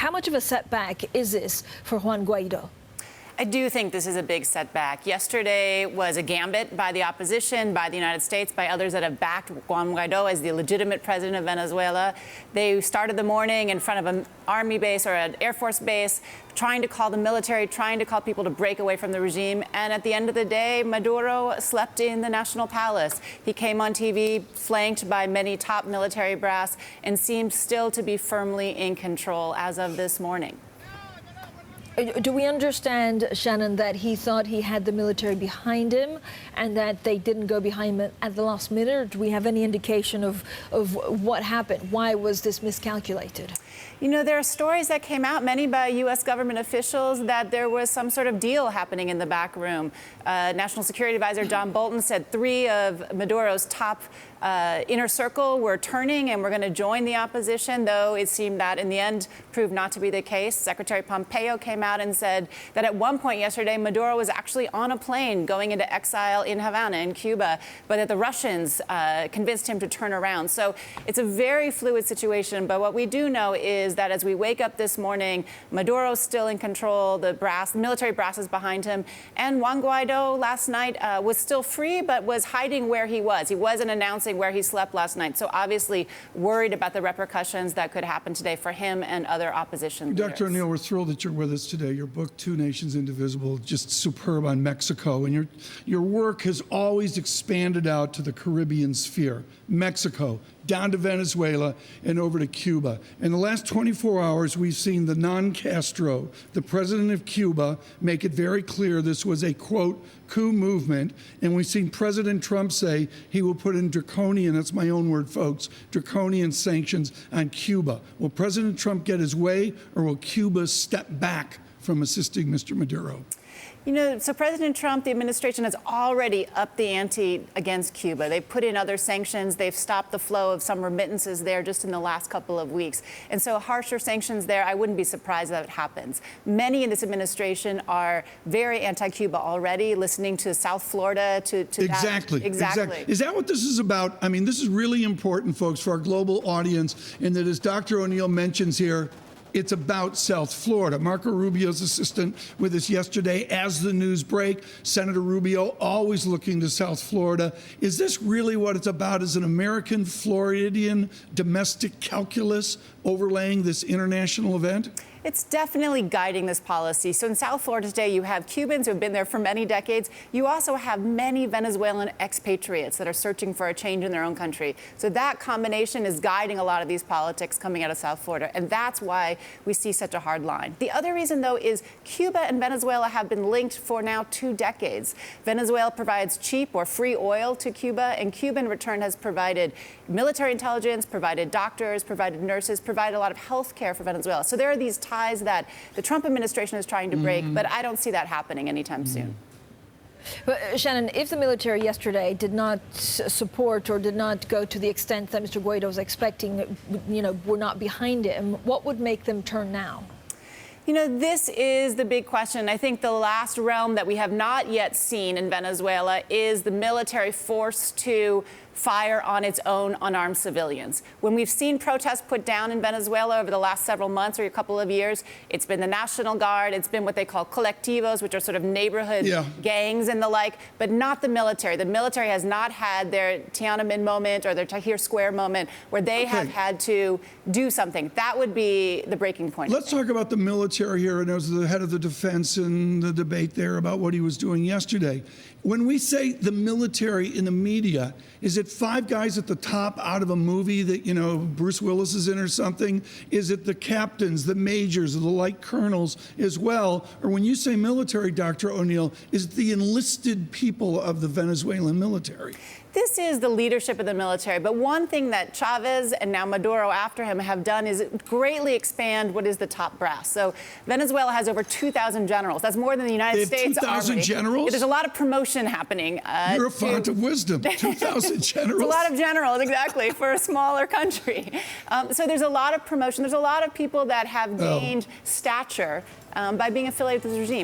How much of a setback is this for Juan Guaido? I do think this is a big setback. Yesterday was a gambit by the opposition, by the United States, by others that have backed Juan Guaido as the legitimate president of Venezuela. They started the morning in front of an army base or an Air Force base, trying to call the military, trying to call people to break away from the regime. And at the end of the day, Maduro slept in the National Palace. He came on TV, flanked by many top military brass, and seemed still to be firmly in control as of this morning. Do we understand, Shannon, that he thought he had the military behind him and that they didn't go behind him at the last minute? Or do we have any indication of what happened? Why was this miscalculated? You know, there are stories that came out, many by U.S. government officials, that there was some sort of deal happening in the back room. National Security Advisor John Bolton said 3 of Maduro's top inner circle were turning and were going to join the opposition, though it seemed that in the end proved not to be the case. Secretary Pompeo came out and said that at one point yesterday, Maduro was actually on a plane going into exile in Havana, in Cuba, but that the Russians convinced him to turn around. So it's a very fluid situation, but what we do know is that as we wake up this morning, Maduro's still in control, the military brass is behind him, and Juan Guaido last night was still free, but was hiding where he was. He wasn't announcing where he slept last night, so obviously worried about the repercussions that could happen today for him and other opposition leaders. Dr. O'Neil, we're thrilled that you're with us today. Your book, Two Nations Indivisible, just superb on Mexico, and your work has always expanded out to the Caribbean sphere, Mexico, down to Venezuela, and over to Cuba. In the last 24 hours, we've seen the non-Castro, the president of Cuba, make it very clear this was a, quote, coup movement, and we've seen President Trump say he will put in draconian, that's my own word, folks, draconian sanctions on Cuba. Will President Trump get his way, or will Cuba step back from assisting Mr. Maduro? You know, so President Trump, the administration has already upped the ante against Cuba. They've put in other sanctions. They've stopped the flow of some remittances there just in the last couple of weeks. And so harsher sanctions there, I wouldn't be surprised that it happens. Many in this administration are very anti-Cuba already, listening to South Florida, to exactly. that. Exactly. Is that what this is about? I mean, this is really important, folks, for our global audience, and that as Dr. O'Neil mentions here, it's about South Florida. Marco Rubio's assistant with us yesterday as the news break. Senator Rubio always looking to South Florida. Is this really what it's about? Is an American Floridian domestic calculus overlaying this international event? It's definitely guiding this policy. So in South Florida today, you have Cubans who have been there for many decades. You also have many Venezuelan expatriates that are searching for a change in their own country. So that combination is guiding a lot of these politics coming out of South Florida. And that's why we see such a hard line. The other reason, though, is Cuba and Venezuela have been linked for now 2 decades. Venezuela provides cheap or free oil to Cuba, and Cuba in return has provided military intelligence, provided doctors, provided nurses, provided a lot of health care for Venezuela. So there are these ties that the Trump administration is trying to break, but I don't see that happening anytime soon. But Shannon, if the military yesterday did not support or did not go to the extent that Mr. Guaido was expecting, you know, were not behind him, what would make them turn now? You know, this is the big question. I think the last realm that we have not yet seen in Venezuela is the military forced to fire on its own unarmed civilians. When we've seen protests put down in Venezuela over the last several months or a couple of years, it's been the National Guard, it's been what they call colectivos, which are sort of neighborhood gangs and the like, but not the military. The military has not had their Tiananmen moment or their Tahrir Square moment where they have had to do something. That would be the breaking point. Let's talk about the military here, and as the head of the defense in the debate there about what he was doing yesterday. When we say the military in the media, is it 5 guys at the top out of a movie that, you know, Bruce Willis is in or something? Is it the captains, the majors, the light colonels as well? Or when you say military, Dr. O'Neil, is it the enlisted people of the Venezuelan military? This is the leadership of the military. But one thing that Chavez and now Maduro after him have done is greatly expand what is the top brass. So Venezuela has over 2,000 generals. That's more than the United States Army. 2,000 generals? Yeah, there's a lot of promotion happening. You're a font of wisdom. 2,000 generals. It's a lot of generals, exactly, for a smaller country. So there's a lot of promotion. There's a lot of people that have gained stature by being affiliated with the regime.